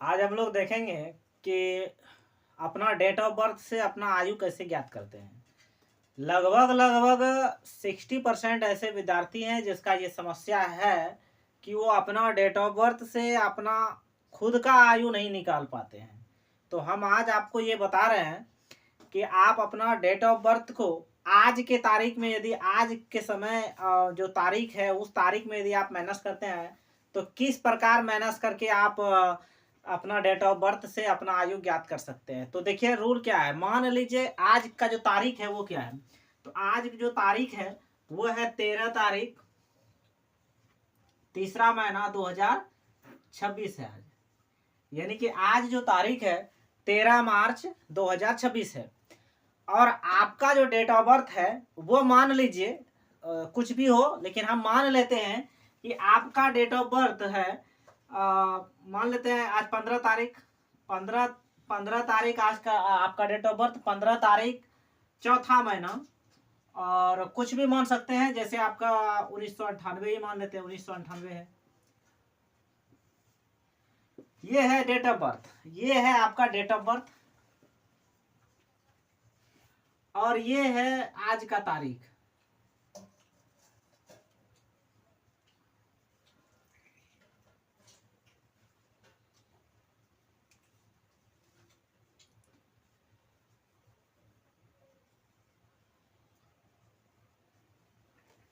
आज हम लोग देखेंगे कि अपना डेट ऑफ बर्थ से अपना आयु कैसे ज्ञात करते हैं। लगभग लगभग 60% ऐसे विद्यार्थी हैं जिसका ये समस्या है कि वो अपना डेट ऑफ बर्थ से अपना खुद का आयु नहीं निकाल पाते हैं। तो हम आज आपको ये बता रहे हैं कि आप अपना डेट ऑफ बर्थ को आज के तारीख में, यदि आज के समय जो तारीख है उस तारीख में यदि आप माइनस करते हैं तो किस प्रकार माइनस करके आप अपना डेट ऑफ बर्थ से अपना आयु ज्ञात कर सकते हैं। तो देखिए रूल क्या है। मान लीजिए आज का जो तारीख है वो क्या है। तो आज की जो तारीख है वो है 13 तारीख, तीसरा महीना 2026 है आज। यानी कि आज जो तारीख है 13 मार्च 2026 है। और आपका जो डेट ऑफ बर्थ है वो मान लीजिए कुछ भी हो, लेकिन हम मान लेते हैं कि आपका डेट ऑफ बर्थ है मान लेते हैं आज 15 तारीख, 15 तारीख आज का आपका डेट ऑफ बर्थ, 15 तारीख चौथा महीना। और कुछ भी मान सकते हैं, जैसे आपका 1998 ही मान लेते हैं, 1998 है। ये है डेट ऑफ बर्थ, ये है आपका डेट ऑफ बर्थ और ये है आज का तारीख।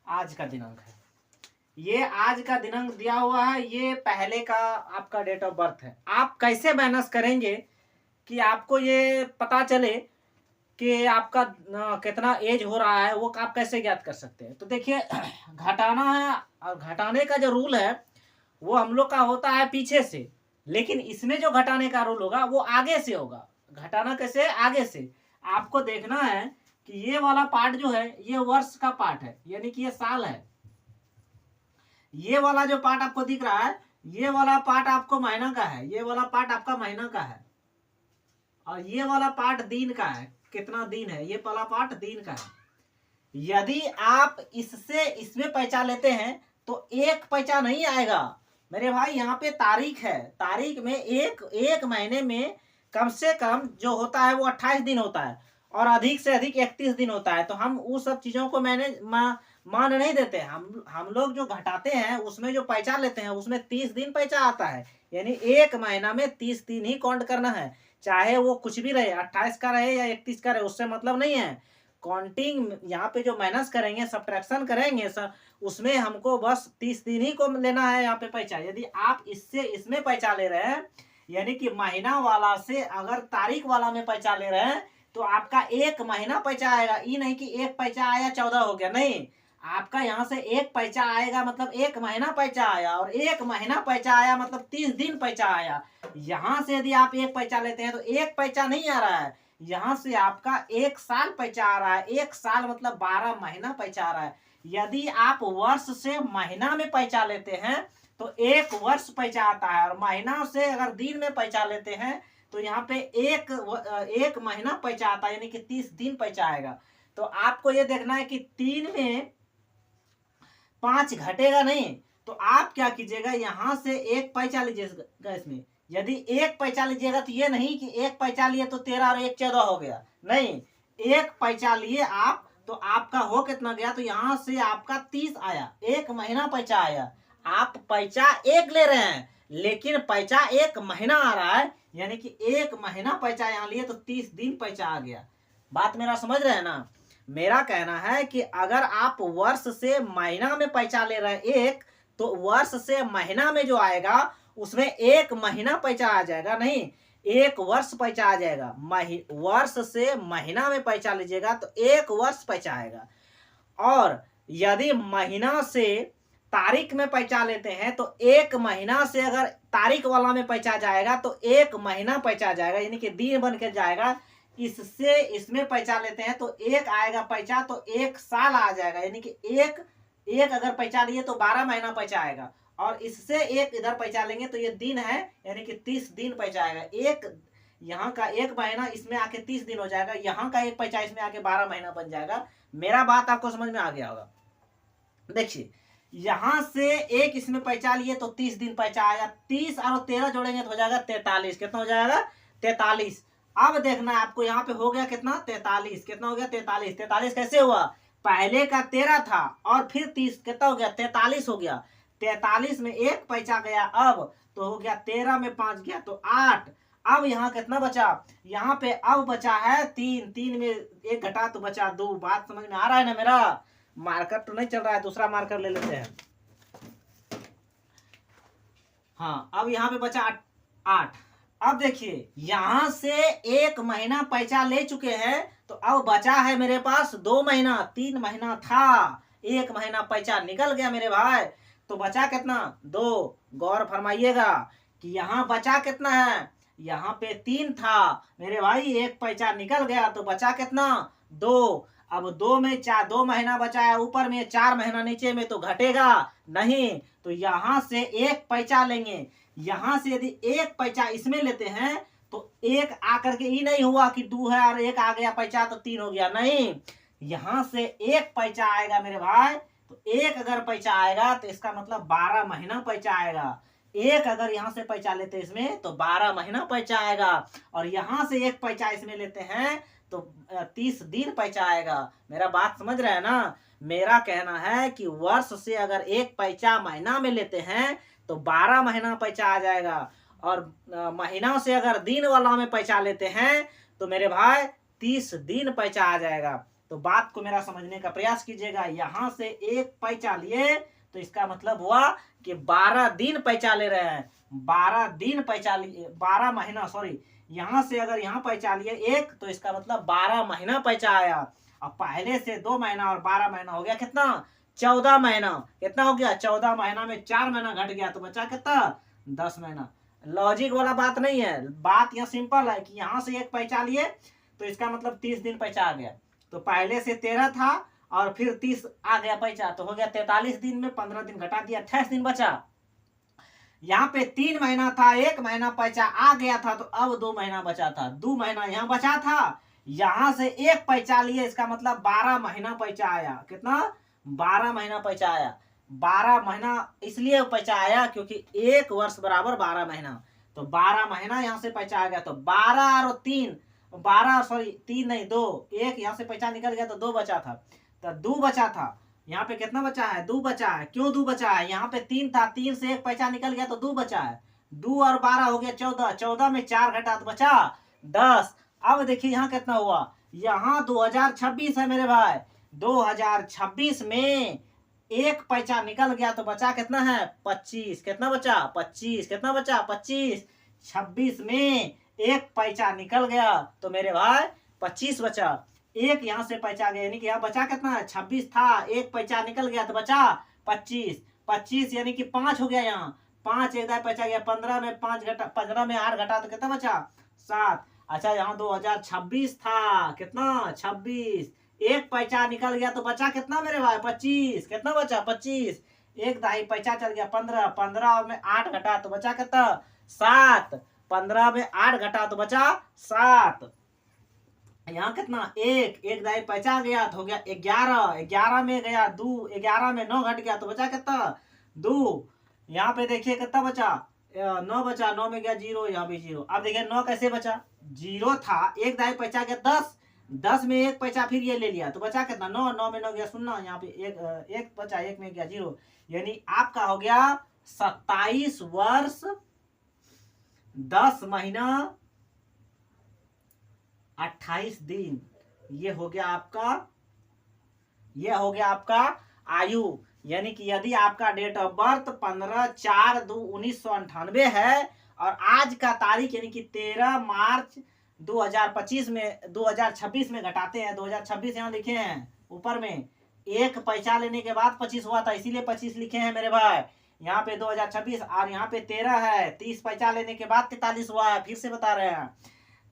आज का दिनांक है, ये आज का दिनांक दिया हुआ है, ये पहले का आपका डेट ऑफ बर्थ है। आप कैसे माइनस करेंगे कि आपको ये पता चले कि आपका कितना एज हो रहा है, वो आप कैसे ज्ञात कर सकते हैं। तो देखिए घटाना है, और घटाने का जो रूल है वो हम लोग का होता है पीछे से, लेकिन इसमें जो घटाने का रूल होगा वो आगे से होगा। घटाना कैसे, आगे से। आपको देखना है कि ये वाला पार्ट जो है ये वर्ष का पार्ट है, यानी कि ये साल है। ये वाला जो पार्ट आपको दिख रहा है ये वाला पार्ट आपको महीना का है, ये वाला पार्ट आपका महीना का है। और ये वाला पार्ट दिन का है, कितना दिन है, ये वाला पार्ट दिन का है। यदि आप इससे इसमें पैसा लेते हैं तो एक पैसा नहीं आएगा मेरे भाई। यहाँ पे तारीख है, तारीख में एक महीने में कम से कम जो होता है वो 28 दिन होता है और अधिक से अधिक 31 दिन होता है। तो हम उस सब चीजों को मान नहीं देते। हम लोग जो घटाते हैं उसमें जो पैसा लेते हैं उसमें 30 दिन पैसा आता है, यानी एक महीना में 30 दिन ही काउंट करना है। चाहे वो कुछ भी रहे, 28 का रहे या 31 का रहे, उससे मतलब नहीं है। काउंटिंग यहाँ पे जो माइनस करेंगे, सब्ट्रैक्शन करेंगे सर, उसमें हमको बस 30 दिन ही को लेना है यहाँ पे पैसा। यदि आप इससे इसमें पैसा ले रहे हैं, यानी कि महीना वाला से अगर तारीख वाला में पैसा ले रहे हैं तो आपका एक महीना पैसा आएगा। ये नहीं कि एक पैसा आया 14 हो गया, नहीं। आपका यहाँ से एक पैसा आएगा मतलब एक महीना पैसा आया, और एक महीना पैसा आया मतलब 30 दिन पैसा आया। यहाँ से यदि आप एक पैसा लेते हैं तो एक पैसा नहीं आ रहा है, यहाँ से आपका एक साल पैसा आ रहा है। एक साल मतलब 12 महीना पैसा आ रहा है। यदि आप वर्ष से महीना में पैसा लेते हैं तो एक वर्ष पैसा आता है, और महीना से अगर दिन में पैसा लेते हैं तो यहाँ पे एक महीना पैसा आता है, यानी कि 30 दिन पैसा आएगा। तो आपको ये देखना है कि 3 में 5 घटेगा नहीं। तो आप क्या कीजिएगा, यहाँ से एक पैसा लीजिएगा इसमें। यदि एक पैसा लीजिएगा तो ये नहीं कि एक पैसा लिए तो 13 और 1 14 हो गया, नहीं। एक पैसा लिए आप तो आपका हो कितना गया, तो यहाँ से आपका 30 आया, एक महीना पैसा आया। आप पैसा एक ले रहे हैं लेकिन पैसा एक महीना आ रहा है, यानी कि एक महीना पैसा यहाँ लिए तो 30 दिन पैसा आ गया। बात मेरा समझ रहे हैं ना। मेरा कहना है कि अगर आप वर्ष से महीना में पैसा ले रहे हैं एक, तो वर्ष से महीना में जो आएगा उसमें एक महीना पैसा आ जाएगा, नहीं एक वर्ष पैसा आ जाएगा। वर्ष से महीना में पैसा लीजिएगा तो एक वर्ष पैसा आएगा। और यदि महीना से तारीख में पैसा लेते हैं तो एक महीना से अगर तारीख वाला में पैसा जाएगा तो एक महीना पैसा जाएगा, यानी कि दिन बन के जाएगा। इससे इसमें पैसा लेते हैं तो एक आएगा पैसा, तो एक साल आ जाएगा, यानी कि एक अगर पैसा लिए तो 12 महीना पैसा आएगा। और इससे एक इधर पैसा लेंगे तो ये दिन है, यानी कि 30 दिन पैसा आएगा। एक यहाँ का एक महीना इसमें आके 30 दिन हो जाएगा, यहाँ का एक पैसा इसमें आके 12 महीना बन जाएगा। मेरा बात आपको समझ में आ गया होगा। देखिए यहां से एक इसमें पैसा लिए तो 30 दिन पैसा आया। 30 और 13 जोड़ेंगे तो हो जाएगा 43। कितना हो जाएगा? 43। अब देखना है आपको, यहाँ पे हो गया कितना? 43। कितना हो गया? 43। 43 कैसे हुआ? पहले का 13 था और फिर 30, कितना हो गया? 43 हो गया। 43 में एक पैसा गया, अब तो हो गया 13 में 5 गया तो 8। अब यहाँ कितना बचा? यहाँ पे अब बचा है 3। 3 में एक घटा तो बचा 2। बात समझ में आ रहा है ना मेरा? मार्कर तो नहीं चल रहा है, दूसरा मार्कर ले लेते हैं। हाँ, अब यहाँ पे बचा 8। अब देखिए यहां से एक महीना पैसा ले चुके हैं, तो अब बचा है मेरे पास 2 महीना। 3 महीना था, एक महीना पैसा निकल गया मेरे भाई, तो बचा कितना? 2। गौर फरमाइएगा कि यहाँ बचा कितना है? यहाँ पे 3 था मेरे भाई, एक पैसा निकल गया तो बचा कितना? 2। अब 2 में 4, 2 महीना बचा है ऊपर में, 4 महीना नीचे में, तो घटेगा नहीं। तो यहां से एक पैसा लेंगे। यहां से यदि एक पैसा इसमें लेते हैं तो एक आकर के ही नहीं हुआ कि 2 है और एक आ गया पैसा तो 3 हो गया, नहीं। यहां से एक पैसा आएगा मेरे भाई, तो एक अगर पैसा आएगा तो इसका मतलब 12 महीना पैसा आएगा। एक अगर यहाँ से पैसा लेते हैं इसमें तो 12 महीना पैसा आएगा, और यहां से एक पैसा इसमें लेते हैं तो 30 दिन पैसा आएगा। मेरा बात समझ रहे हैं ना? मेरा कहना है कि वर्ष से अगर एक पैसा महीना में लेते हैं तो 12 महीना पैसा आ जाएगा, और महीना से अगर दिन वाला में पैसा लेते हैं तो मेरे भाई 30 दिन पैसा आ जाएगा। तो बात को मेरा समझने का प्रयास कीजिएगा। यहां से एक पैसा लिए तो इसका मतलब हुआ कि 12 दिन पैसा ले रहे हैं। 12 दिन पैसा लिए, 12 महीना, सॉरी, यहां से अगर यहाँ पैसा लिए एक तो इसका मतलब 12 महीना पैसा आया। अब पहले से 2 महीना और 12 महीना हो गया कितना? 14 महीना। कितना हो गया? 14 महीना में 4 महीना घट गया तो बचा कितना? 10 महीना। लॉजिक वाला बात नहीं है, बात यह सिंपल है कि यहां से एक पैसा लिए तो इसका मतलब 30 दिन पैसा आ गया। तो पहले से 13 था और फिर 30 आ गया पैसा, तो हो गया 43 दिन में 15 दिन घटा दिया, 28 दिन बचा। यहाँ पे 3 महीना था, एक महीना पैसा आ गया था, तो अब 2 महीना बचा था। 2 महीना यहाँ बचा था, यहां से एक पैसा लिए, इसका मतलब 12 महीना पैसा आया। कितना? 12 महीना पैसा आया। 12 महीना इसलिए पैसा आया क्योंकि एक वर्ष बराबर 12 महीना, तो 12 महीना यहाँ से पैसा आ गया। तो 12 और 3, 12, सॉरी 3 नहीं 2, एक यहाँ से पैसा निकल गया तो 2 बचा था, तो 2 बचा था। यहाँ पे कितना बचा है? 2 बचा है। क्यों 2 बचा है? यहाँ पे 3 था, 3 से एक पैसा निकल गया तो 2 बचा है। 2 और 12 हो गया 14। 14 में 4 घटा तो बचा 10। अब देखिए यहाँ कितना हुआ? यहाँ 2026 है मेरे भाई। 2026 में एक पैसा निकल गया तो बचा कितना है? 25। कितना बचा? 25। कितना बचा? 25। 26 में एक पैसा निकल गया तो मेरे भाई 25 बचा। एक यहाँ से पैसा गया, यानी कि यहाँ बचा कितना है? 26 था, एक पैसा निकल गया तो बचा 25। 25 यानी कि 5 हो गया। यहाँ 5 एक पैसा गया, 15 में 5 घटा, 15 में 8 घटा तो कितना बचा? 7। अच्छा, यहाँ 2026 था, कितना? 26। एक पैसा निकल गया तो बचा कितना मेरे भाई? 25। कितना बचा? 25। एक दाही पैसा चल गया 15। 15 में 8 घटा तो बचा कितना? 7। 15 में 8 घटा तो बचा 7। यहाँ कितना? एक दाही पैसा गया तो हो गया 11। 11 में गया 2, 11 में 9 घट गया तो बचा कितना? 2। यहाँ पे देखिए कितना बचा? 9 बचा। 9 में गया 0, यहाँ भी 0। अब देखिए 9 कैसे बचा? 0 था, एक दाही पैसा गया 10। 10 में एक पैसा फिर ये ले लिया तो बचा कितना? 9। 9 में 9 गया 0, यहाँ पे एक बचा, 1 में गया 0। यानी आपका हो गया 27 वर्ष 10 महीना 28 दिन। ये हो गया आपका आयु। यानी कि यदि आपका डेट ऑफ बर्थ 15/4/1998 है और आज का तारीख यानी कि 13 मार्च 2025 में 2026 में घटाते हैं, 2026 यहाँ लिखे हैं ऊपर में, एक पैसा लेने के बाद 25 हुआ था इसीलिए 25 लिखे हैं मेरे भाई। यहाँ पे 2026 और यहाँ पे 13 है, 30 पैसा लेने के बाद 43 हुआ है, फिर से बता रहे हैं।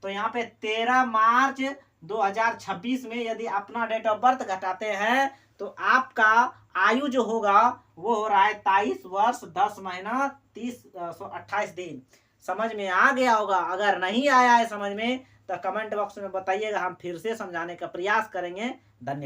तो यहाँ पे 13 मार्च 2026 में यदि अपना डेट ऑफ बर्थ घटाते हैं तो आपका आयु जो होगा वो हो रहा है 23 वर्ष 10 महीना 28 दिन। समझ में आ गया होगा। अगर नहीं आया है समझ में तो कमेंट बॉक्स में बताइएगा, हम फिर से समझाने का प्रयास करेंगे। धन्यवाद।